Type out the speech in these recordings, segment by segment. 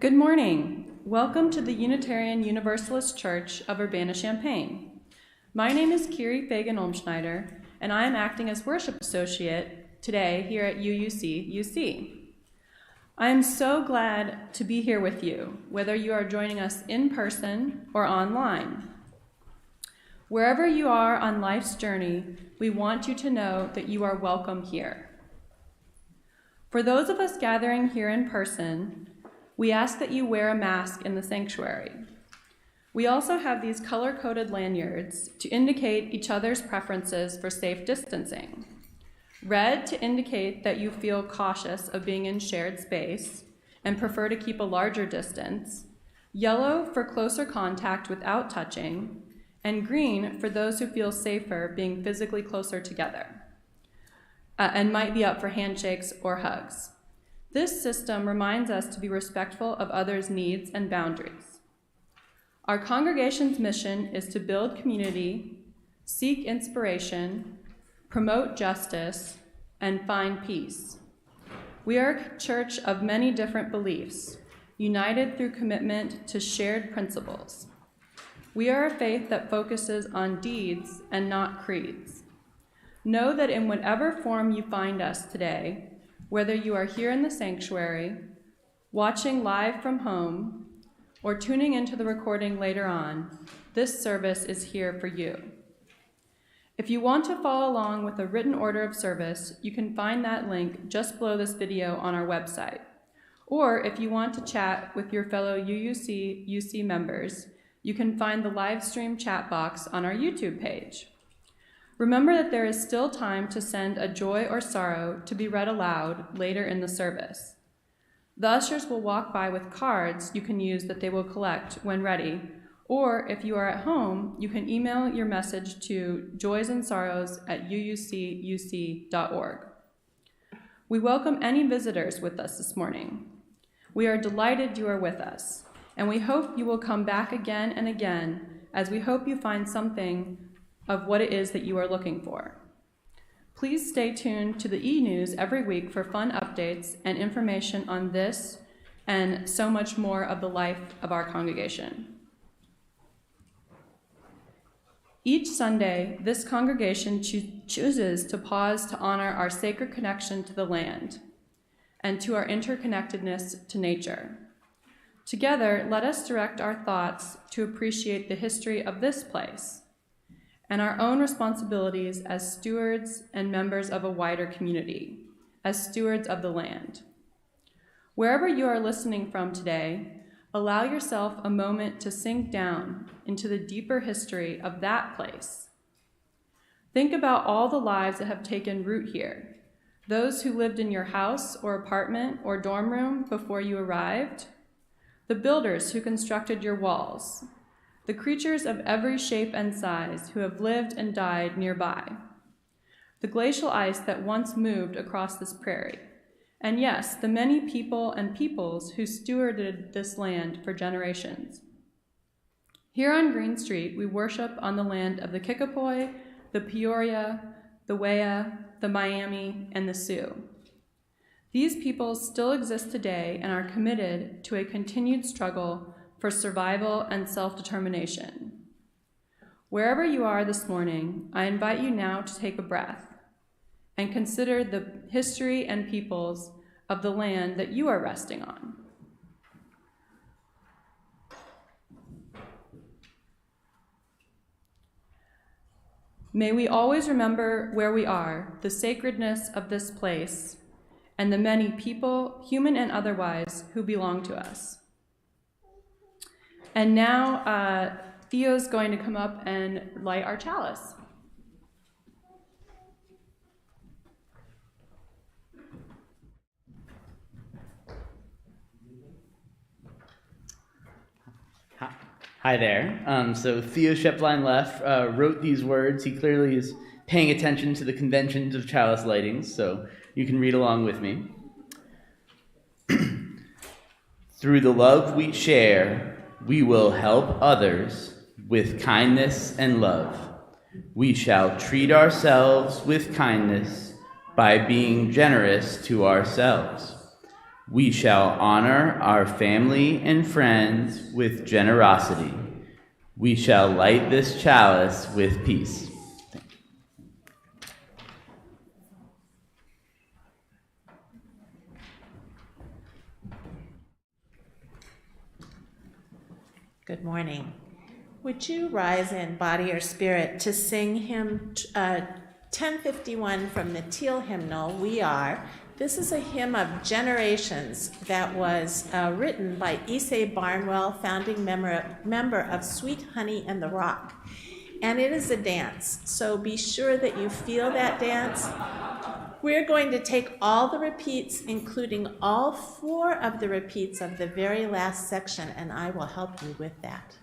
Good morning. Welcome to the Unitarian Universalist Church of Urbana-Champaign. My name is Kiri Fagan-Olmschneider, and I am acting as worship associate today here at UC. I am so glad to be here with you, whether you are joining us in person or online. Wherever you are on life's journey, we want you to know that you are welcome here. For those of us gathering here in person, we ask that you wear a mask in the sanctuary. We also have these color-coded lanyards to indicate each other's preferences for safe distancing. Red to indicate that you feel cautious of being in shared space and prefer to keep a larger distance. Yellow for closer contact without touching, and green for those who feel safer being physically closer together and might be up for handshakes or hugs. This system reminds us to be respectful of others' needs and boundaries. Our congregation's mission is to build community, seek inspiration, promote justice, and find peace. We are a church of many different beliefs, united through commitment to shared principles. We are a faith that focuses on deeds and not creeds. Know that in whatever form you find us today, whether you are here in the sanctuary, watching live from home, or tuning into the recording later on, this service is here for you. If you want to follow along with a written order of service, you can find that link just below this video on our website. Or if you want to chat with your fellow UC members, you can find the live stream chat box on our YouTube page. Remember that there is still time to send a joy or sorrow to be read aloud later in the service. The ushers will walk by with cards you can use that they will collect when ready, or if you are at home, you can email your message to joysandsorrows@uucuc.org. We welcome any visitors with us this morning. We are delighted you are with us, and we hope you will come back again and again, as we hope you find something of what it is that you are looking for. Please stay tuned to the e-news every week for fun updates and information on this and so much more of the life of our congregation. Each Sunday, this congregation chooses to pause to honor our sacred connection to the land and to our interconnectedness to nature. Together, let us direct our thoughts to appreciate the history of this place and our own responsibilities as stewards and members of a wider community, as stewards of the land. Wherever you are listening from today, allow yourself a moment to sink down into the deeper history of that place. Think about all the lives that have taken root here, those who lived in your house or apartment or dorm room before you arrived, the builders who constructed your walls, the creatures of every shape and size who have lived and died nearby, the glacial ice that once moved across this prairie, and yes, the many people and peoples who stewarded this land for generations. Here on Green Street, we worship on the land of the Kickapoo, the Peoria, the Wea, the Miami, and the Sioux. These peoples still exist today and are committed to a continued struggle for survival and self-determination. Wherever you are this morning, I invite you now to take a breath and consider the history and peoples of the land that you are resting on. May we always remember where we are, the sacredness of this place, and the many people, human and otherwise, who belong to us. And now, Theo's going to come up and light our chalice. Hi there. So Theo Shepline-Leff wrote these words. He clearly is paying attention to the conventions of chalice lightings, so you can read along with me. Through the love we share, we will help others with kindness and love. We shall treat ourselves with kindness by being generous to ourselves. We shall honor our family and friends with generosity. We shall light this chalice with peace. Good morning. Would you rise in body or spirit to sing hymn 1051 from the Teal hymnal, We Are? This is a hymn of generations that was written by Issei Barnwell, founding member of Sweet Honey and the Rock. And it is a dance, so be sure that you feel that dance. We're going to take all the repeats, including all 4 of the repeats of the very last section, and I will help you with that.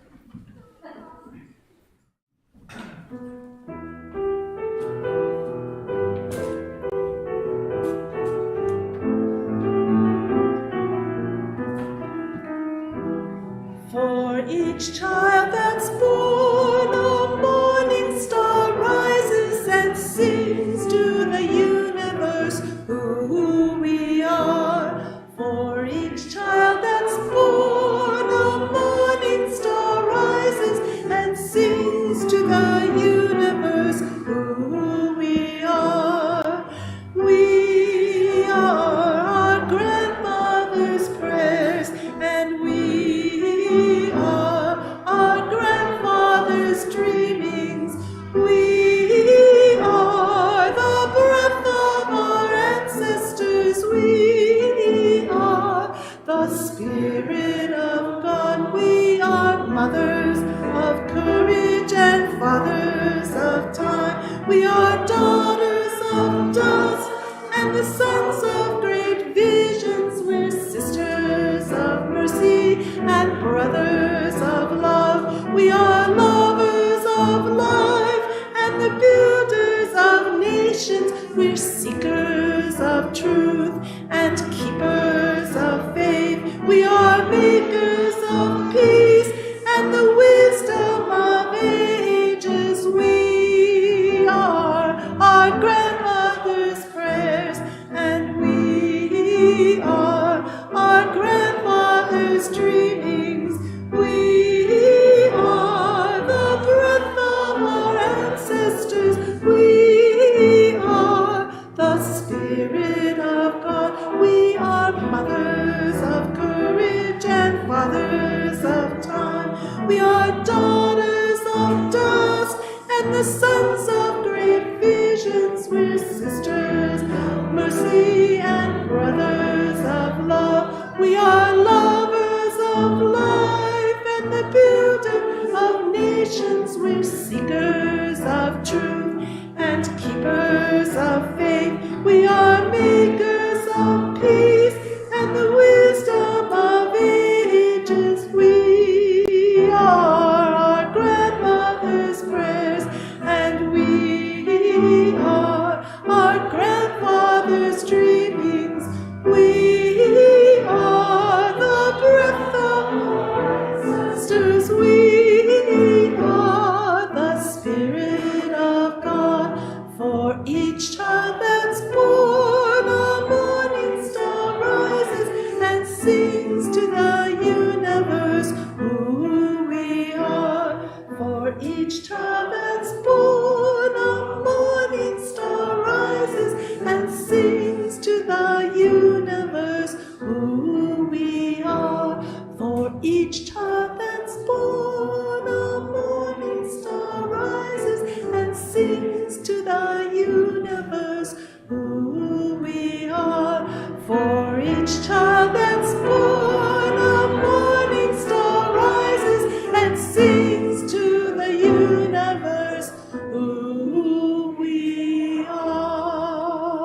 For each child that's born, a morning star rises and sings to the universe who we are. For each child that's born, a morning star rises and sings to the universe who we are. We are our grandmother's prayers, and we are our grandfather's dreamings. We are the breath of our ancestors. We are the Spirit of God. We are mothers of courage and fathers of time. We are daughters of dust and the sons of great visions. We're sisters of mercy and brothers of love. We are lovers of life and the builders of nations. We're seekers of truth and keepers of faith. We are makers of peace and the wisdom of ages. We are our grandmother's prayers, and we are our grandfather's dreamings. We are the breath of our ancestors. We are the Spirit of God. We are mothers of courage and fathers of time. We are daughters of dust and the sons of great visions. We're sisters of mercy and brothers of love. We are lovers of life and the builder of nations. We're seekers of truth and keepers of faith. We are makers of peace and the wisdom of ages. We are our grandmother's prayers, and we are our grandfather's dreamings. We are the breath of our ancestors. We are the Spirit of God. For each child that's born, a morning star rises and sings to the universe who we are. For each child that's born, a morning star rises and sings to the universe who we are. For each child that's born, a morning star rises and sings to the universe who we are. For each child that's born, a morning star rises and sings to the universe who we are.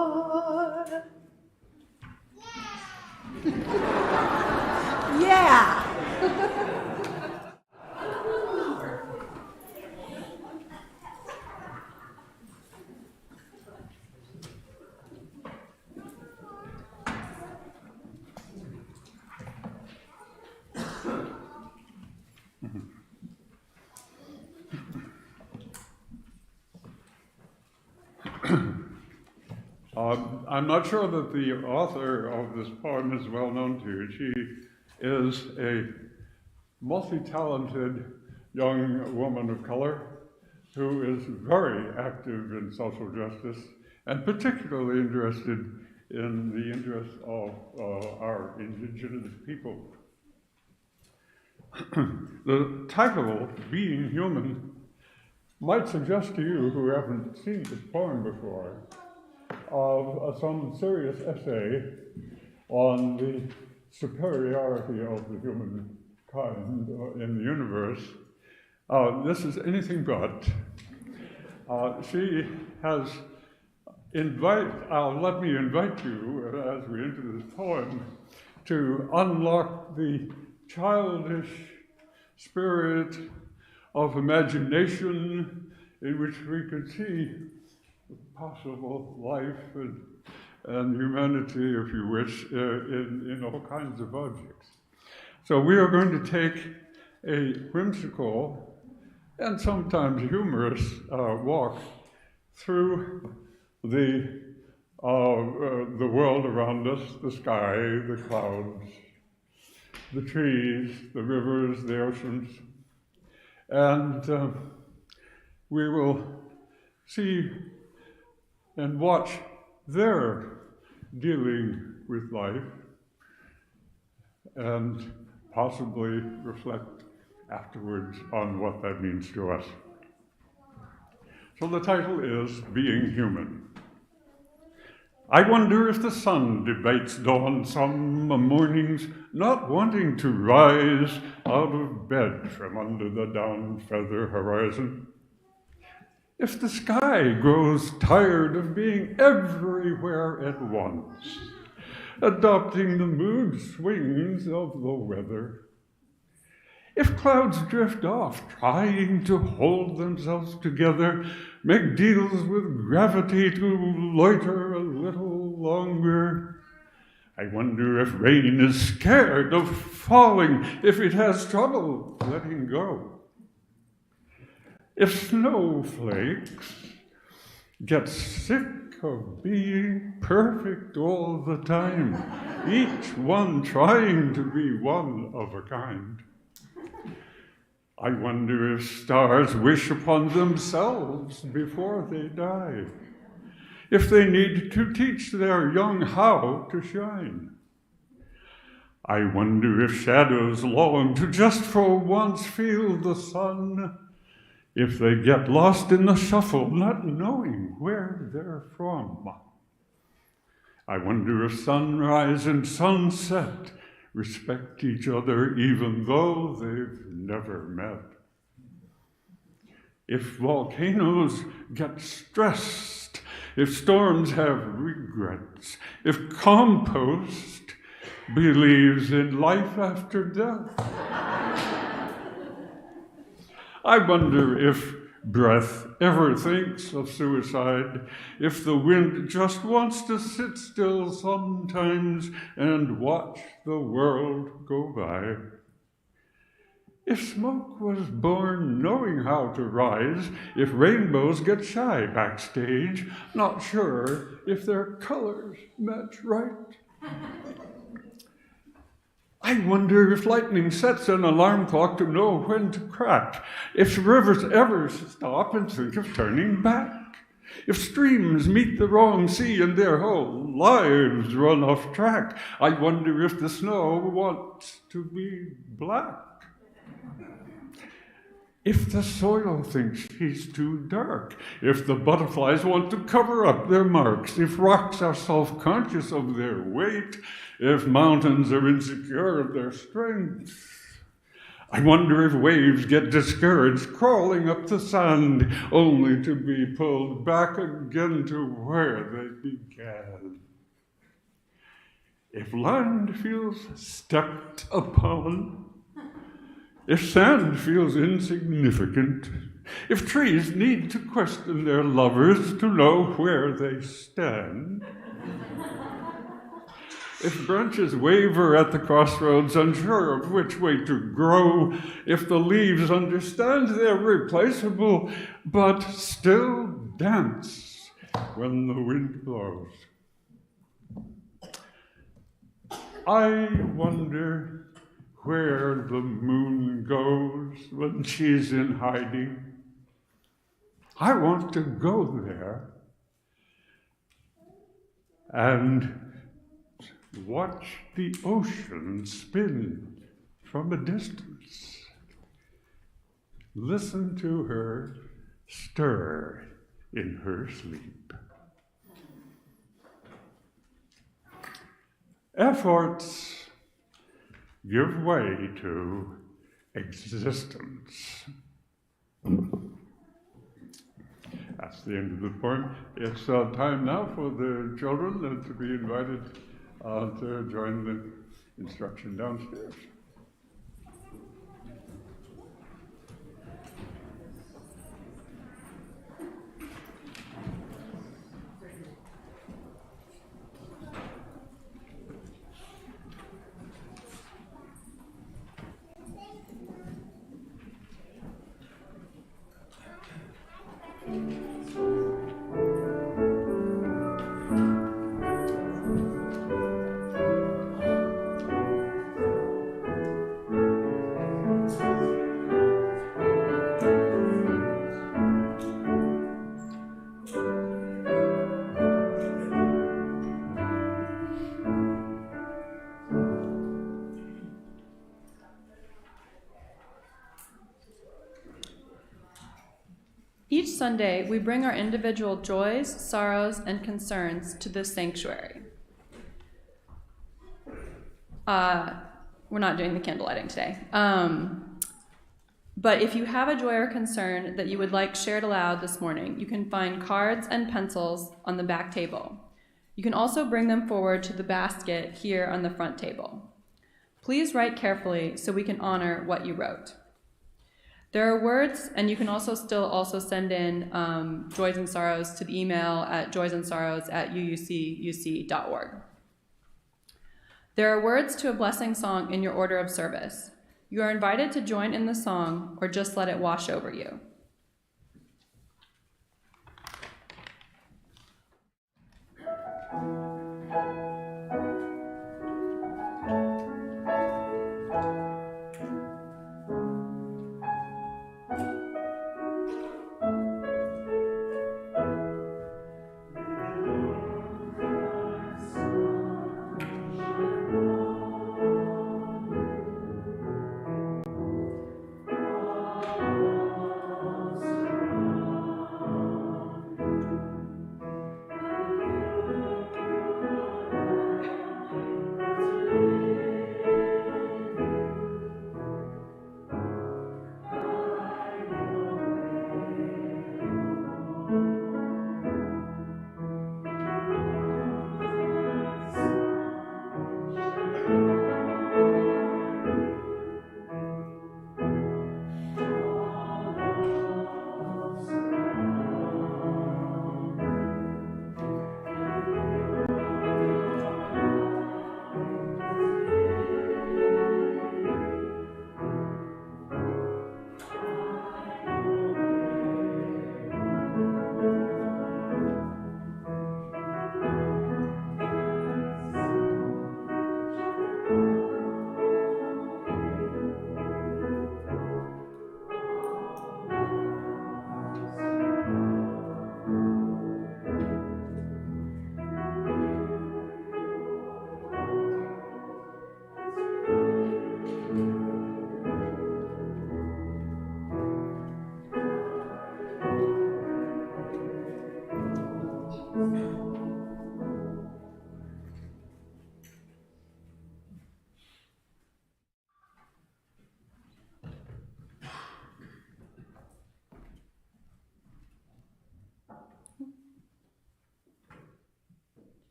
Yeah! I'm not sure that the author of this poem is well known to you. She is a multi-talented young woman of color who is very active in social justice and particularly interested in the interests of our indigenous people. The title, Being Human, might suggest to you who haven't seen this poem before of some serious essay on the superiority of the human kind in the universe. This is anything but. She has let me invite you, as we enter this poem, to unlock the childish spirit of imagination in which we could see possible life and humanity, if you wish, in all kinds of objects. So we are going to take a whimsical and sometimes humorous walk through the world around us, the sky, the clouds, the trees, the rivers, the oceans, and we will see and watch their dealing with life and possibly reflect afterwards on what that means to us. So the title is Being Human. I wonder if the sun debates dawn some mornings, not wanting to rise out of bed from under the down feather horizon. If the sky grows tired of being everywhere at once, adopting the mood swings of the weather. If clouds drift off, trying to hold themselves together, make deals with gravity to loiter a little longer. I wonder if rain is scared of falling, if it has trouble letting go. If snowflakes get sick of being perfect all the time, each one trying to be one of a kind. I wonder if stars wish upon themselves before they die, if they need to teach their young how to shine. I wonder if shadows long to just for once feel the sun, if they get lost in the shuffle, not knowing where they're from. I wonder if sunrise and sunset respect each other even though they've never met. If volcanoes get stressed, if storms have regrets, if compost believes in life after death. I wonder if breath ever thinks of suicide, if the wind just wants to sit still sometimes and watch the world go by. If smoke was born knowing how to rise, if rainbows get shy backstage, not sure if their colors match right. I wonder if lightning sets an alarm clock to know when to crack, if rivers ever stop and think of turning back, if streams meet the wrong sea and their whole lives run off track. I wonder if the snow wants to be black, if the soil thinks he's too dark, if the butterflies want to cover up their marks, if rocks are self-conscious of their weight, if mountains are insecure of their strength. I wonder if waves get discouraged crawling up the sand, only to be pulled back again to where they began. If land feels stepped upon, if sand feels insignificant, if trees need to question their lovers to know where they stand, if branches waver at the crossroads, unsure of which way to grow, if the leaves understand they're replaceable, but still dance when the wind blows. I wonder where the moon goes when she's in hiding. I want to go there and watch the ocean spin from a distance. Listen to her stir in her sleep. Efforts give way to existence. That's the end of the poem. It's time now for the children to be invited to join the instruction downstairs. Each Sunday, we bring our individual joys, sorrows, and concerns to this sanctuary. We're not doing the candle lighting today. But if you have a joy or concern that you would like shared aloud this morning, you can find cards and pencils on the back table. You can also bring them forward to the basket here on the front table. Please write carefully so we can honor what you wrote. There are words, and you can also send in joys and sorrows to the email at joysandsorrows@uucuc.org. There are words to a blessing song in your order of service. You are invited to join in the song or just let it wash over you.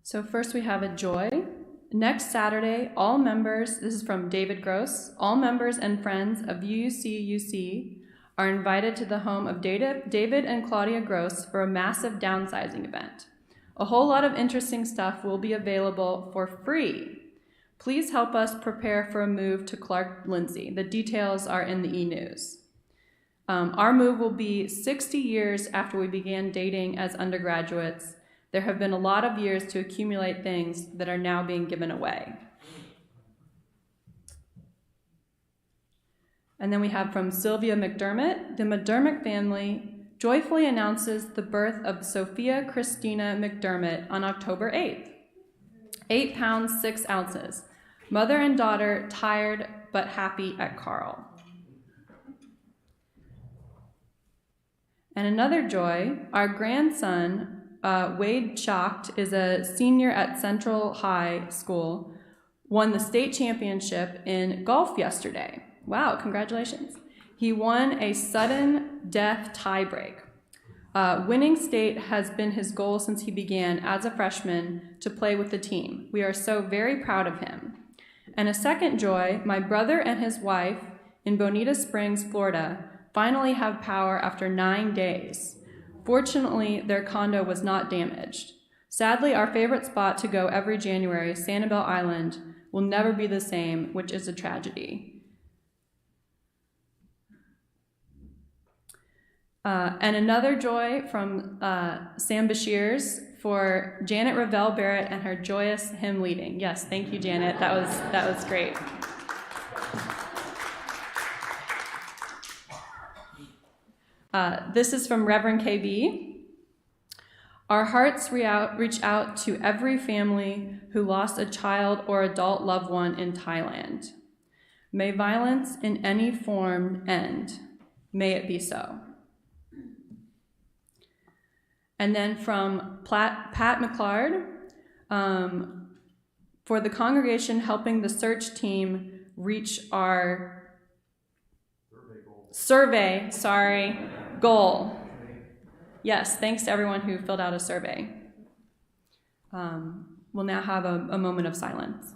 So first we have a joy. Next Saturday, all members, this is from David Gross, all members and friends of UUC are invited to the home of David and Claudia Gross for a massive downsizing event. A whole lot of interesting stuff will be available for free. Please help us prepare for a move to Clark Lindsay. The details are in the e-news. Our move will be 60 years after we began dating as undergraduates. There have been a lot of years to accumulate things that are now being given away. And then we have from Sylvia McDermott, the McDermott family joyfully announces the birth of Sophia Christina McDermott on October 8th. 8 pounds, 6 ounces. Mother and daughter tired but happy at Carl. And another joy, our grandson, Wade Schacht, is a senior at Central High School, won the state championship in golf yesterday. Wow, congratulations. He won a sudden death tiebreak. Winning state has been his goal since he began as a freshman to play with the team. We are so very proud of him. And a second joy, my brother and his wife in Bonita Springs, Florida, finally have power after 9 days. Fortunately, their condo was not damaged. Sadly, our favorite spot to go every January, Sanibel Island, will never be the same, which is a tragedy. And another joy from Sam Bashir's for Janet Ravel Barrett and her joyous hymn leading. Yes, thank you, Janet. That was great. This is from Reverend KB. Our hearts reach out to every family who lost a child or adult loved one in Thailand. May violence in any form end. May it be so. And then from Pat McClard, for the congregation helping the search team reach our survey goal. Yes, thanks to everyone who filled out a survey. We'll now have a moment of silence.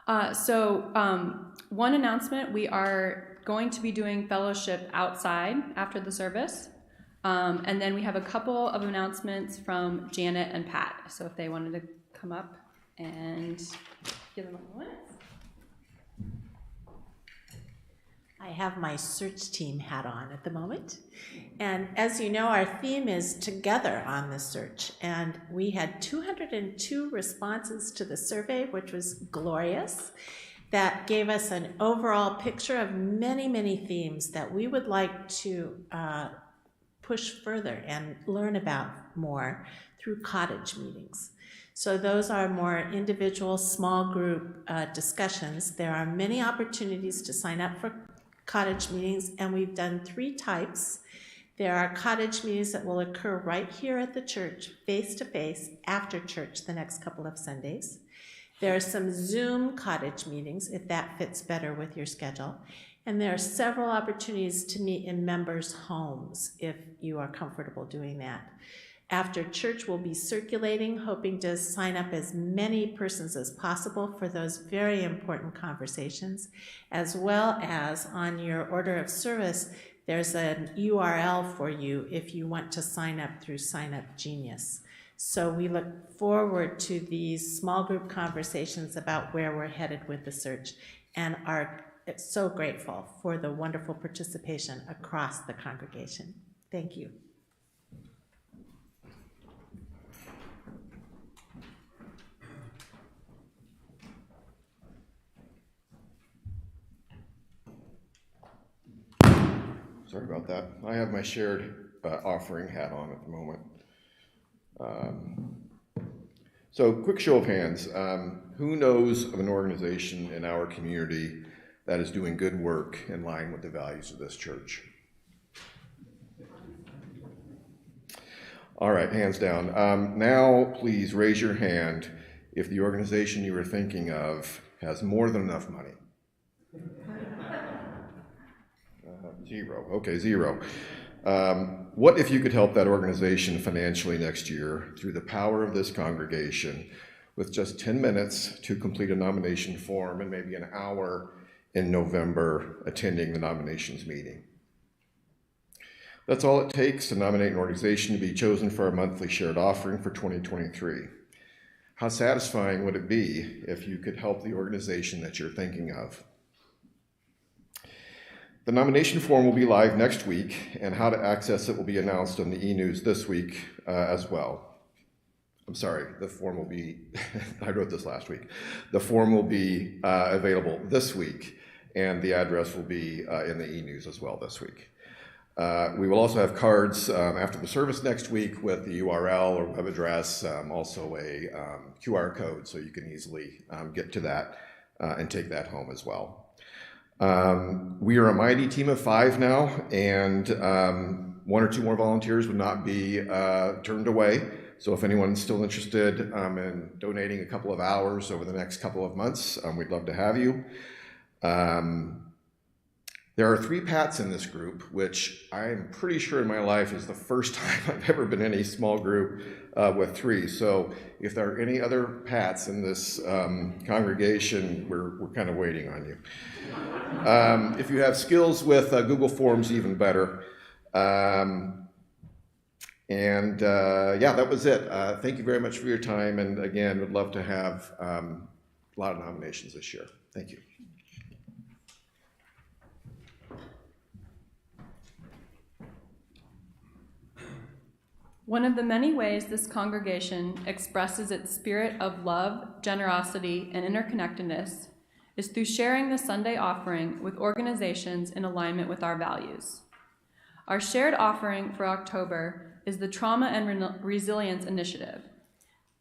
One announcement, we are going to be doing fellowship outside after the service. And then we have a couple of announcements from Janet and Pat. So if they wanted to come up and give them a moment. I have my search team hat on at the moment. And as you know, our theme is Together on the Search. And we had 202 responses to the survey, which was glorious. That gave us an overall picture of many, many themes that we would like to push further and learn about more through cottage meetings. So those are more individual, small group discussions. There are many opportunities to sign up for cottage meetings, and we've done 3 types. There are cottage meetings that will occur right here at the church, face-to-face, after church the next couple of Sundays. There are some Zoom cottage meetings, if that fits better with your schedule. And there are several opportunities to meet in members' homes, if you are comfortable doing that. After church, we'll be circulating, hoping to sign up as many persons as possible for those very important conversations, as well as on your order of service, there's an URL for you if you want to sign up through Sign Up Genius. So we look forward to these small group conversations about where we're headed with the search, and are so grateful for the wonderful participation across the congregation. Thank you. Sorry about that. I have my shared offering hat on at the moment. So quick show of hands. Who knows of an organization in our community that is doing good work in line with the values of this church? All right, hands down. Now please raise your hand if the organization you are thinking of has more than enough money. 0. Okay, 0. What if you could help that organization financially next year through the power of this congregation with just 10 minutes to complete a nomination form and maybe an hour in November attending the nominations meeting? That's all it takes to nominate an organization to be chosen for our monthly shared offering for 2023. How satisfying would it be if you could help the organization that you're thinking of? The nomination form will be live next week, and how to access it will be announced on the e-news this week as well. I'm sorry, the form will be, I wrote this last week. The form will be available this week, and the address will be in the e-news as well this week. We will also have cards after the service next week with the URL or web address, also a QR code so you can easily get to that and take that home as well. We are a mighty team of 5 now, and 1 or 2 more volunteers would not be turned away. So if anyone's still interested in donating a couple of hours over the next couple of months, we'd love to have you. There are 3 Pats in this group, which I'm pretty sure in my life is the first time I've ever been in a small group with 3. So if there are any other Pats in this congregation, we're kind of waiting on you. If you have skills with Google Forms, even better. Yeah, that was it. Thank you very much for your time. And again, would love to have a lot of nominations this year. Thank you. One of the many ways this congregation expresses its spirit of love, generosity, and interconnectedness is through sharing the Sunday offering with organizations in alignment with our values. Our shared offering for October is the Trauma and Resilience Initiative.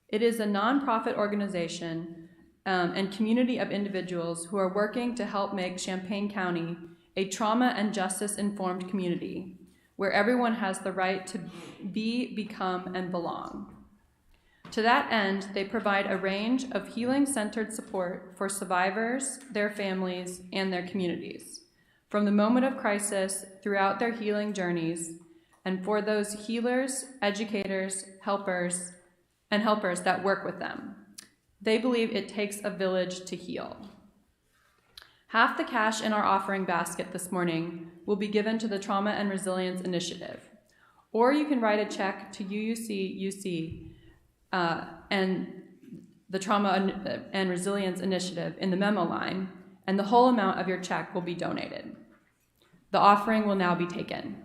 It is a nonprofit organization and community of individuals who are working to help make Champaign County a trauma and justice-informed community where everyone has the right to be, become, and belong. To that end, they provide a range of healing-centered support for survivors, their families, and their communities, from the moment of crisis throughout their healing journeys, and for those healers, educators, helpers that work with them. They believe it takes a village to heal. Half the cash in our offering basket this morning will be given to the Trauma and Resilience Initiative. Or you can write a check to UC and the Trauma and Resilience Initiative in the memo line, and the whole amount of your check will be donated. The offering will now be taken.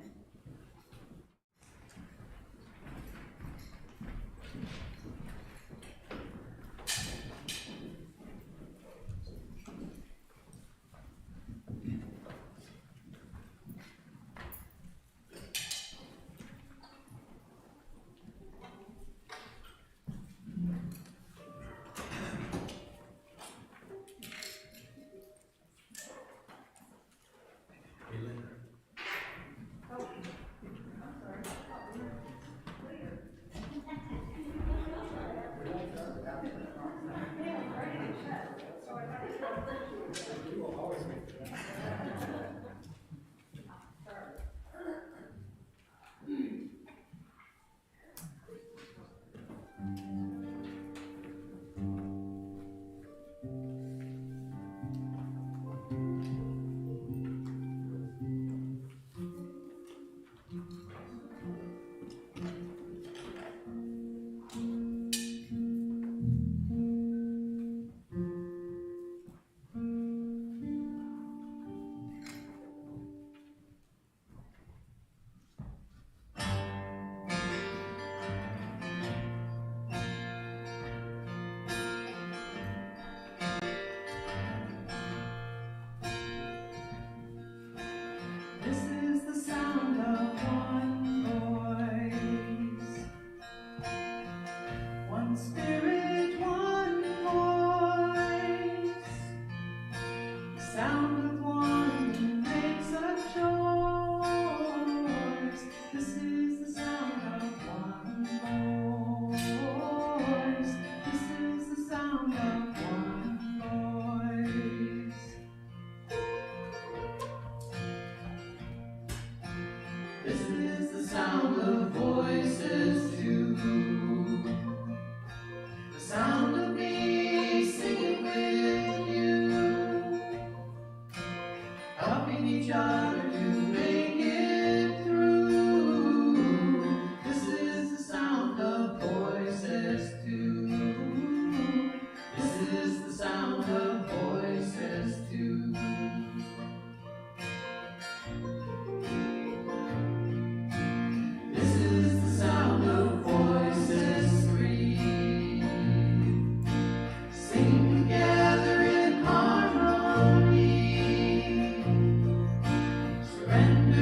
Surrender.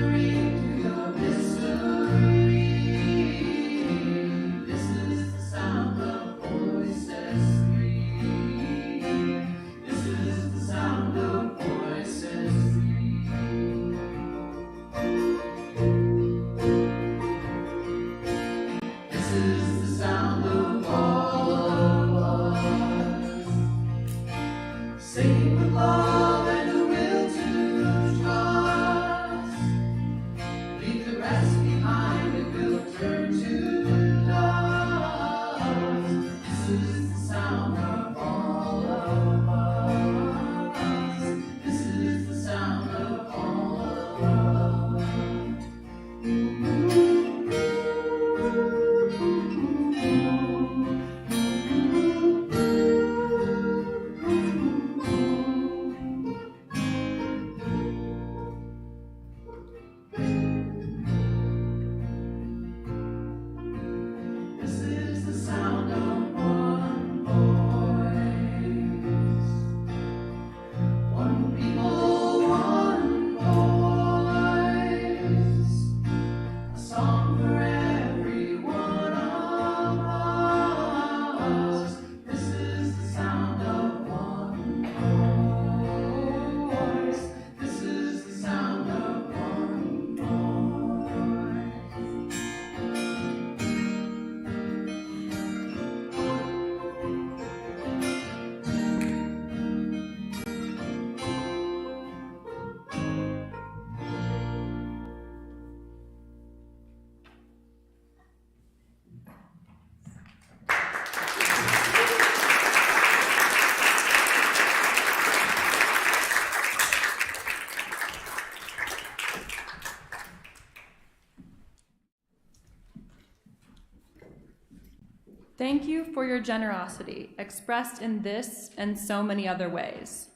Thank you for your generosity, expressed in this and so many other ways.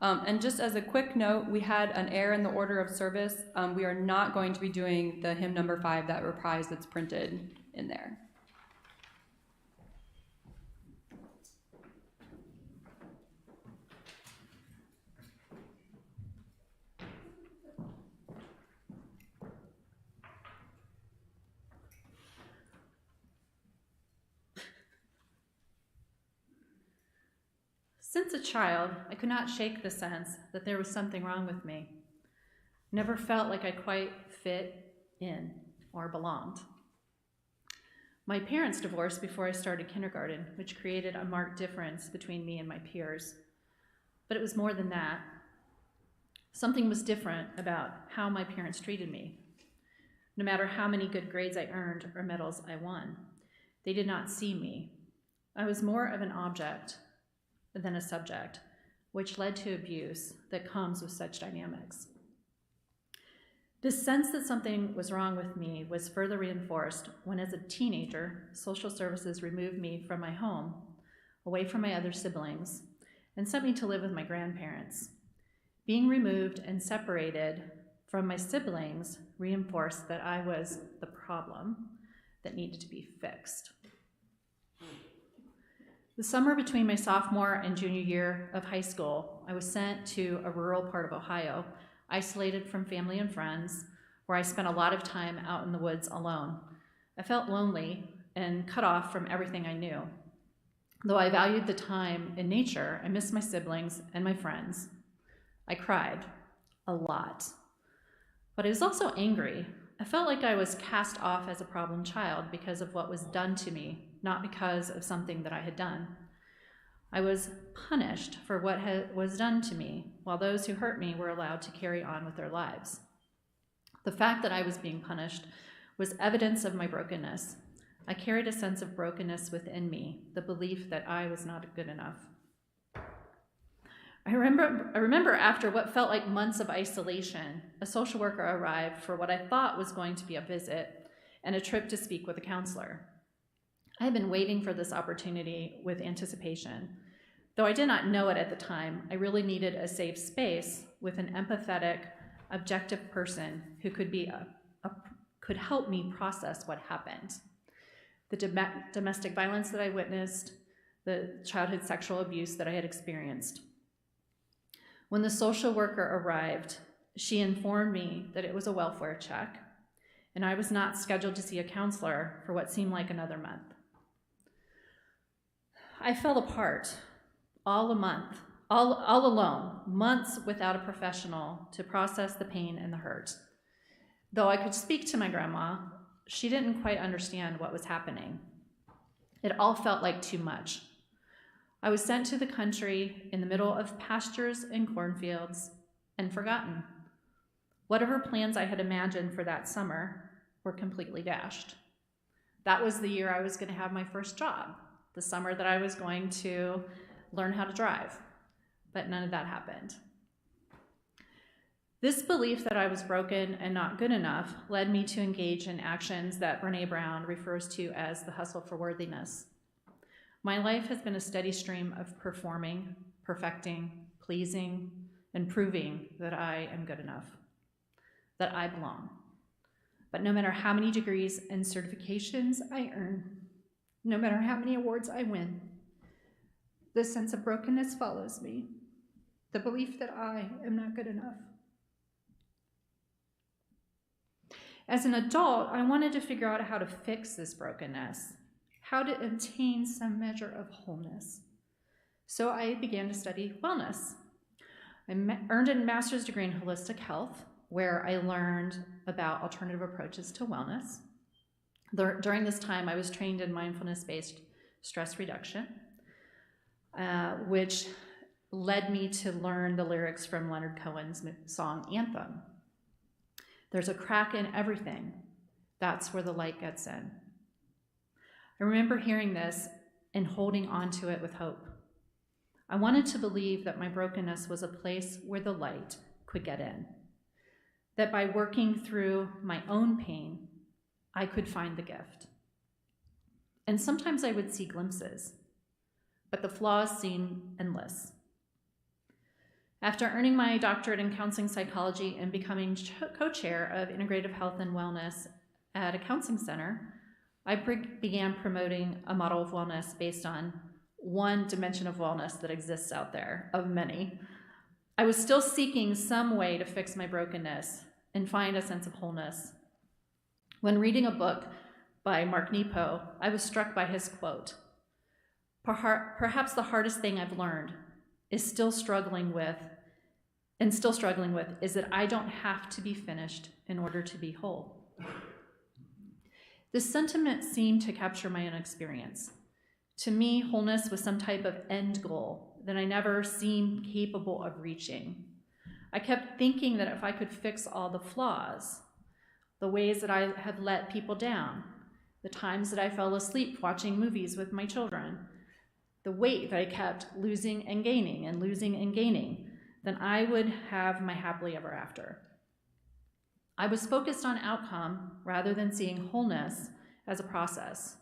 And just as a quick note, we had an error in the order of service. We are not going to be doing the hymn number 5, that reprise that's printed in there. Since a child, I could not shake the sense that there was something wrong with me. Never felt like I quite fit in or belonged. My parents divorced before I started kindergarten, which created a marked difference between me and my peers. But it was more than that. Something was different about how my parents treated me. No matter how many good grades I earned or medals I won, they did not see me. I was more of an object than a subject, which led to abuse that comes with such dynamics. This sense that something was wrong with me was further reinforced when, as a teenager, social services removed me from my home, away from my other siblings, and sent me to live with my grandparents. Being removed and separated from my siblings reinforced that I was the problem that needed to be fixed. The summer between my sophomore and junior year of high school, I was sent to a rural part of Ohio, isolated from family and friends, where I spent a lot of time out in the woods alone. I felt lonely and cut off from everything I knew. Though I valued the time in nature, I missed my siblings and my friends. I cried a lot, but I was also angry. I felt like I was cast off as a problem child because of what was done to me, not because of something that I had done. I was punished for what was done to me, while those who hurt me were allowed to carry on with their lives. The fact that I was being punished was evidence of my brokenness. I carried a sense of brokenness within me, the belief that I was not good enough. I remember after what felt like months of isolation, a social worker arrived for what I thought was going to be a visit and a trip to speak with a counselor. I had been waiting for this opportunity with anticipation. Though I did not know it at the time, I really needed a safe space with an empathetic, objective person who could help me process what happened. The domestic violence that I witnessed, the childhood sexual abuse that I had experienced. When the social worker arrived, she informed me that it was a welfare check, and I was not scheduled to see a counselor for what seemed like another month. I fell apart all alone, months without a professional to process the pain and the hurt. Though I could speak to my grandma, she didn't quite understand what was happening. It all felt like too much. I was sent to the country in the middle of pastures and cornfields and forgotten. Whatever plans I had imagined for that summer were completely dashed. That was the year I was going to have my first job, the summer that I was going to learn how to drive, but none of that happened. This belief that I was broken and not good enough led me to engage in actions that Brené Brown refers to as the hustle for worthiness. My life has been a steady stream of performing, perfecting, pleasing, and proving that I am good enough, that I belong. But no matter how many degrees and certifications I earn, no matter how many awards I win, the sense of brokenness follows me, the belief that I am not good enough. As an adult, I wanted to figure out how to fix this brokenness, how to attain some measure of wholeness. So I began to study wellness. I earned a master's degree in holistic health, where I learned about alternative approaches to wellness. During this time, I was trained in mindfulness-based stress reduction, which led me to learn the lyrics from Leonard Cohen's song Anthem. There's a crack in everything. That's where the light gets in. I remember hearing this and holding on to it with hope. I wanted to believe that my brokenness was a place where the light could get in, that by working through my own pain, I could find the gift. and sometimes I would see glimpses, but the flaws seemed endless. After earning my doctorate in counseling psychology and becoming co-chair of integrative health and wellness at a counseling center, I began promoting a model of wellness based on one dimension of wellness that exists out there, of many. I was still seeking some way to fix my brokenness and find a sense of wholeness. When reading a book by Mark Nepo, I was struck by his quote, "Perhaps the hardest thing I've learned is still struggling with is that I don't have to be finished in order to be whole." This sentiment seemed to capture my own experience. To me, wholeness was some type of end goal that I never seemed capable of reaching. I kept thinking that if I could fix all the flaws, the ways that I had let people down, the times that I fell asleep watching movies with my children, the weight that I kept losing and gaining, then I would have my happily ever after. I was focused on outcome rather than seeing wholeness as a process,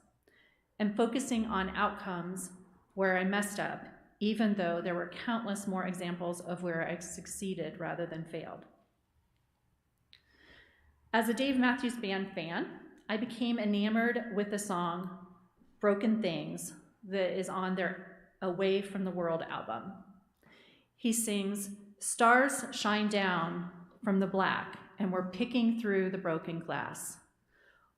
and focusing on outcomes where I messed up, even though there were countless more examples of where I succeeded rather than failed. As a Dave Matthews Band fan, I became enamored with the song Broken Things that is on their Away from the World album. He sings, "Stars shine down from the black, and we're picking through the broken glass.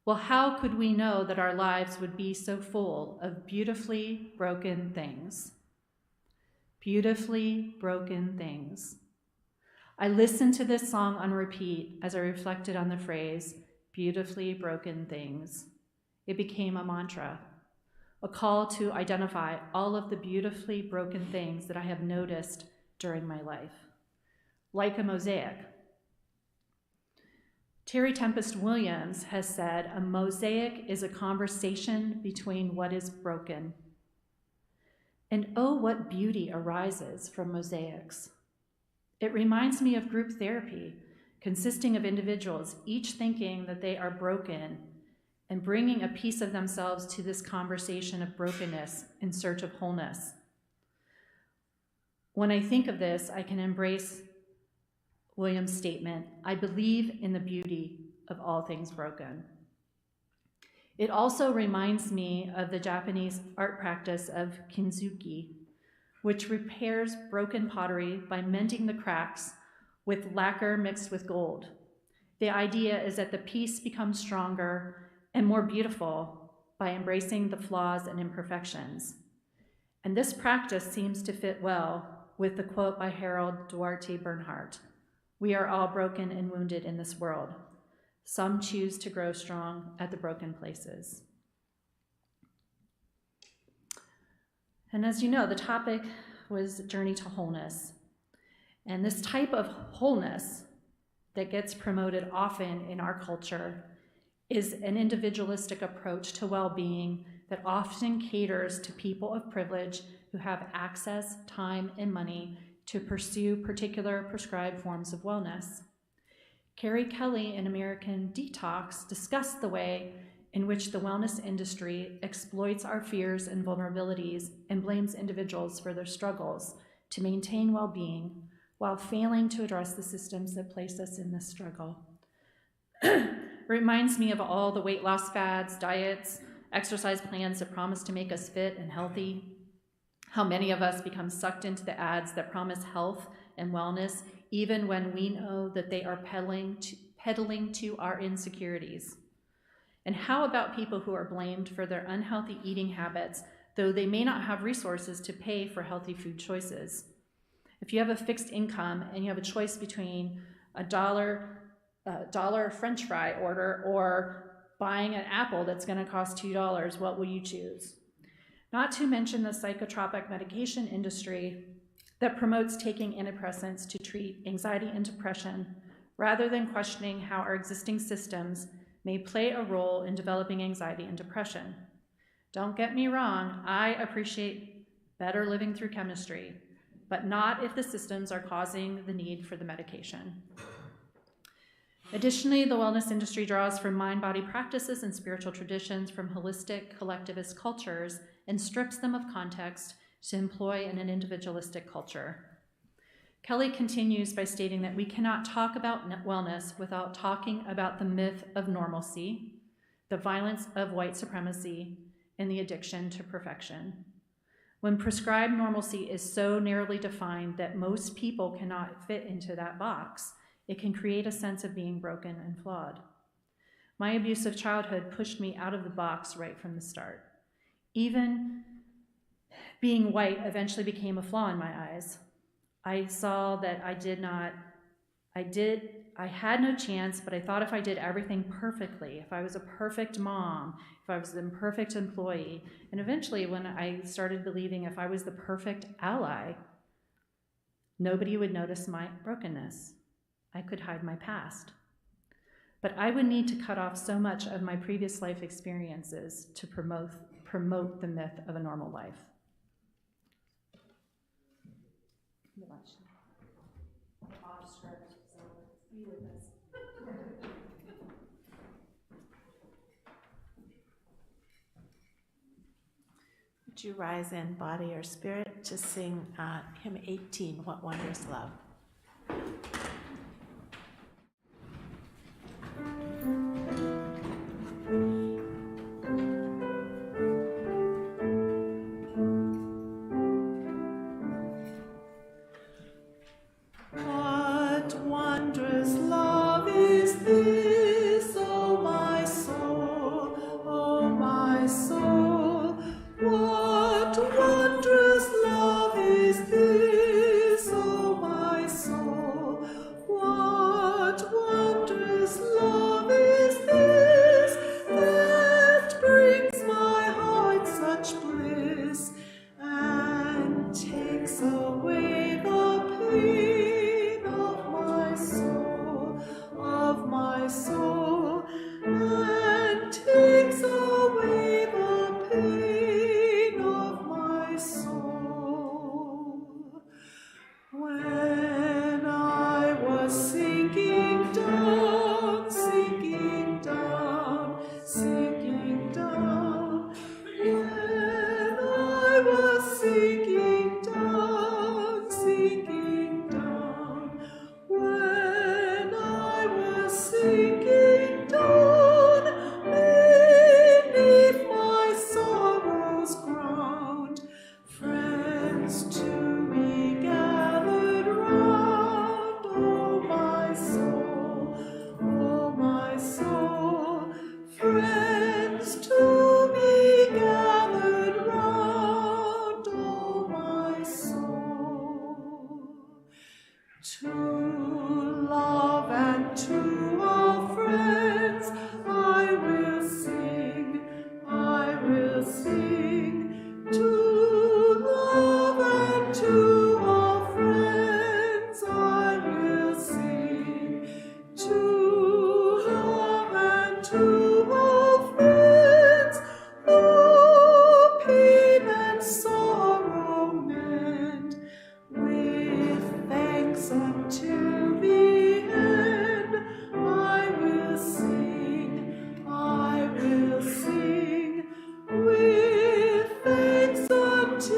Well, how could we know that our lives would be so full of beautifully broken things? Beautifully broken things." I listened to this song on repeat as I reflected on the phrase, beautifully broken things. It became a mantra, a call to identify all of the beautifully broken things that I have noticed during my life, like a mosaic. Terry Tempest Williams has said, "A mosaic is a conversation between what is broken." And oh, what beauty arises from mosaics. It reminds me of group therapy, consisting of individuals, each thinking that they are broken and bringing a piece of themselves to this conversation of brokenness in search of wholeness. When I think of this, I can embrace Williams' statement, "I believe in the beauty of all things broken." It also reminds me of the Japanese art practice of kintsugi, which repairs broken pottery by mending the cracks with lacquer mixed with gold. The idea is that the piece becomes stronger and more beautiful by embracing the flaws and imperfections. And this practice seems to fit well with the quote by Harold Duarte Bernhardt, "We are all broken and wounded in this world. Some choose to grow strong at the broken places." And as you know, the topic was Journey to Wholeness. And this type of wholeness that gets promoted often in our culture is an individualistic approach to well-being that often caters to people of privilege who have access, time, and money to pursue particular prescribed forms of wellness. Carrie Kelly in American Detox discussed the way in which the wellness industry exploits our fears and vulnerabilities and blames individuals for their struggles to maintain well-being while failing to address the systems that place us in this struggle. Reminds me of all the weight loss fads, diets, exercise plans that promise to make us fit and healthy. How many of us become sucked into the ads that promise health and wellness, even when we know that they are peddling to our insecurities. And how about people who are blamed for their unhealthy eating habits, though they may not have resources to pay for healthy food choices? If you have a fixed income and you have a choice between a dollar French fry order or buying an apple that's going to cost $2, what will you choose? Not to mention the psychotropic medication industry that promotes taking antidepressants to treat anxiety and depression, rather than questioning how our existing systems may play a role in developing anxiety and depression. Don't get me wrong, I appreciate better living through chemistry, but not if the systems are causing the need for the medication. Additionally, the wellness industry draws from mind-body practices and spiritual traditions from holistic collectivist cultures and strips them of context to employ in an individualistic culture. Kelly continues by stating that we cannot talk about wellness without talking about the myth of normalcy, the violence of white supremacy, and the addiction to perfection. When prescribed normalcy is so narrowly defined that most people cannot fit into that box, it can create a sense of being broken and flawed. My abusive childhood pushed me out of the box right from the start. Even being white eventually became a flaw in my eyes. I saw that I had no chance, but I thought if I did everything perfectly, if I was a perfect mom, if I was an perfect employee, and eventually when I started believing if I was the perfect ally, nobody would notice my brokenness. I could hide my past. But I would need to cut off so much of my previous life experiences to promote the myth of a normal life. Would you rise in body or spirit to sing hymn 18, What Wondrous Love? What wondrous love is this, O my soul, O my soul? What wondrous love is this, O my soul? What wondrous love is this that brings my heart such bliss and takes away the pain of my soul, and takes away the pain of my soul. When I was sinking down, sinking down, sinking down, when I was sinking down, sinking down, when I was sinking down beneath my sorrow's ground, friends to me gathered round, oh my soul, friends to me gathered round, oh my soul. To love and to all friends I will sing, I will sing. To love and to all friends I will sing. To love and to all friends, oh, pain and sorrow mend, with thanks unto the end, I will sing, I will sing, with thanks unto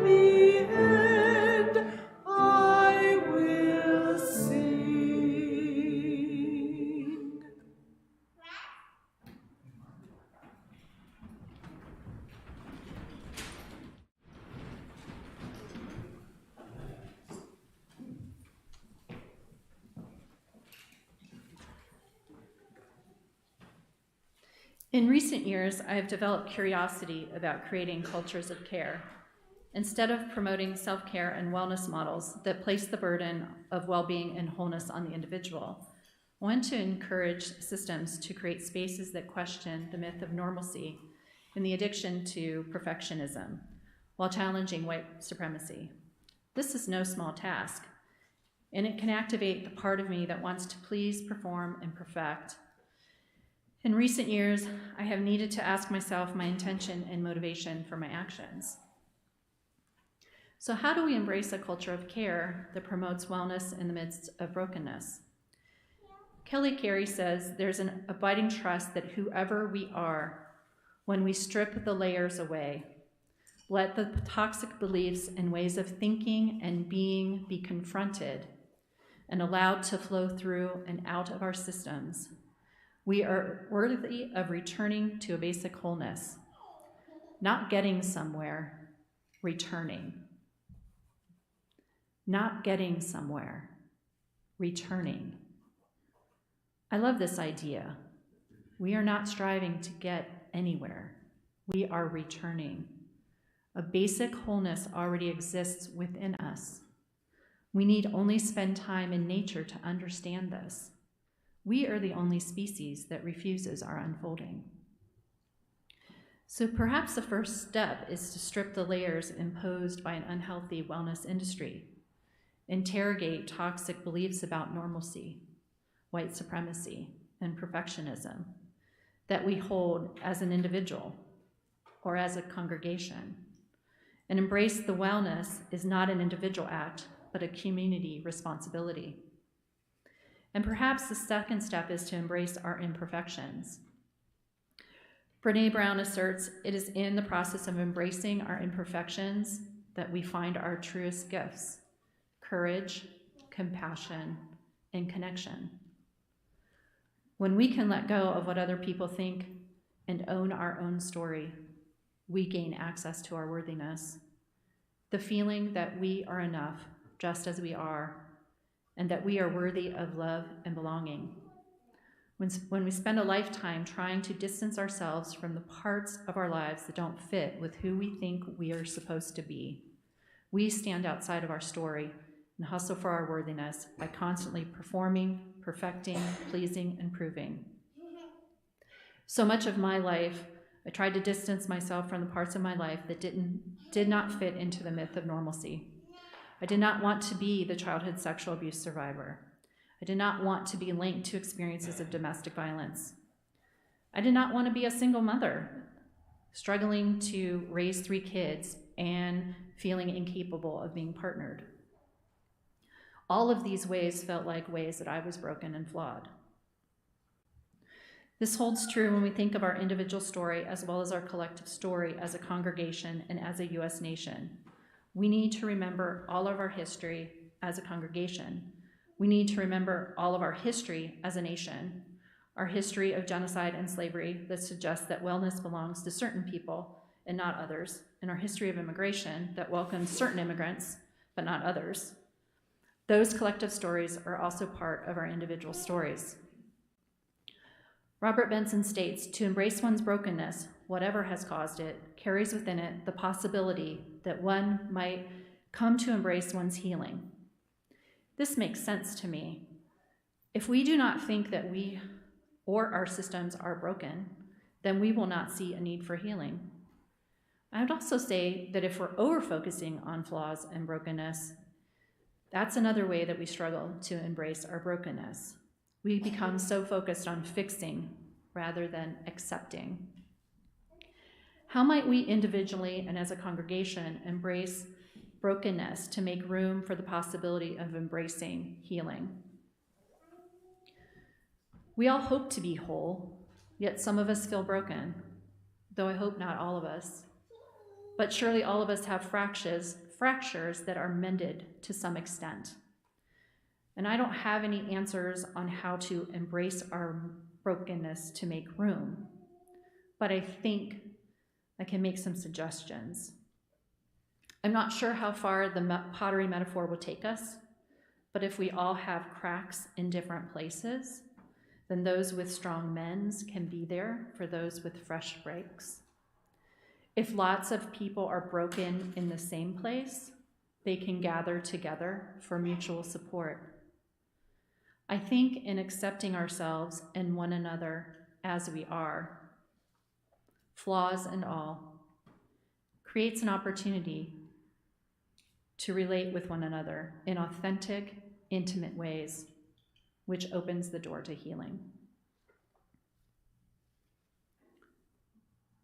the end, I will sing. In recent years, I have developed curiosity about creating cultures of care. Instead of promoting self-care and wellness models that place the burden of well-being and wholeness on the individual, I want to encourage systems to create spaces that question the myth of normalcy and the addiction to perfectionism, while challenging white supremacy. This is no small task, and it can activate the part of me that wants to please, perform, and perfect. In recent years, I have needed to ask myself my intention and motivation for my actions. So how do we embrace a culture of care that promotes wellness in the midst of brokenness? Kelly Carey says there's an abiding trust that whoever we are, when we strip the layers away, let the toxic beliefs and ways of thinking and being be confronted and allowed to flow through and out of our systems, we are worthy of returning to a basic wholeness, not getting somewhere, returning. Not getting somewhere, returning. I love this idea. We are not striving to get anywhere. We are returning. A basic wholeness already exists within us. We need only spend time in nature to understand this. We are the only species that refuses our unfolding. So perhaps the first step is to strip the layers imposed by an unhealthy wellness industry. Interrogate toxic beliefs about normalcy, white supremacy, and perfectionism that we hold as an individual or as a congregation. And embrace the wellness is not an individual act, but a community responsibility. And perhaps the second step is to embrace our imperfections. Brené Brown asserts it is in the process of embracing our imperfections that we find our truest gifts: courage, compassion, and connection. When we can let go of what other people think and own our own story, we gain access to our worthiness, the feeling that we are enough just as we are, and that we are worthy of love and belonging. When we spend a lifetime trying to distance ourselves from the parts of our lives that don't fit with who we think we are supposed to be, we stand outside of our story and hustle for our worthiness by constantly performing, perfecting, pleasing, and proving. So much of my life, I tried to distance myself from the parts of my life that did not fit into the myth of normalcy. I did not want to be the childhood sexual abuse survivor. I did not want to be linked to experiences of domestic violence. I did not want to be a single mother, struggling to raise 3 kids and feeling incapable of being partnered. All of these ways felt like ways that I was broken and flawed. This holds true when we think of our individual story as well as our collective story as a congregation and as a U.S. nation. We need to remember all of our history as a congregation. We need to remember all of our history as a nation, our history of genocide and slavery that suggests that wellness belongs to certain people and not others, and our history of immigration that welcomes certain immigrants but not others. Those collective stories are also part of our individual stories. Robert Benson states, to embrace one's brokenness, whatever has caused it, carries within it the possibility that one might come to embrace one's healing. This makes sense to me. If we do not think that we or our systems are broken, then we will not see a need for healing. I would also say that if we're over-focusing on flaws and brokenness, that's another way that we struggle to embrace our brokenness. We become so focused on fixing rather than accepting. How might we individually and as a congregation embrace brokenness to make room for the possibility of embracing healing? We all hope to be whole, yet some of us feel broken, though I hope not all of us. But surely all of us have fractures that are mended to some extent. And I don't have any answers on how to embrace our brokenness to make room, but I think I can make some suggestions. I'm not sure how far the pottery metaphor will take us, but if we all have cracks in different places, then those with strong mends can be there for those with fresh breaks. If lots of people are broken in the same place, they can gather together for mutual support. I think in accepting ourselves and one another as we are, flaws and all, creates an opportunity to relate with one another in authentic, intimate ways, which opens the door to healing.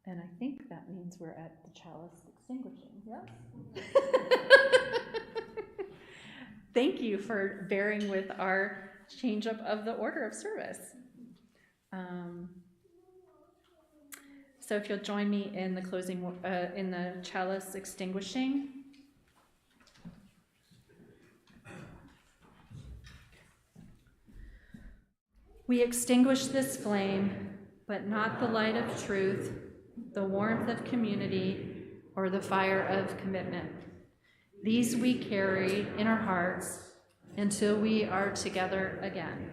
And I think that means we're at the chalice extinguishing, yes? Thank you for bearing with our change up of the order of service. So if you'll join me in the closing, in the chalice extinguishing. We extinguish this flame, but not the light of truth, the warmth of community, or the fire of commitment. These we carry in our hearts until we are together again.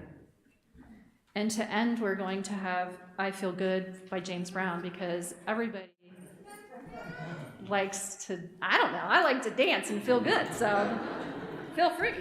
And to end, we're going to have I Feel Good by James Brown, because everybody likes to, I don't know, I like to dance and feel good, so feel free.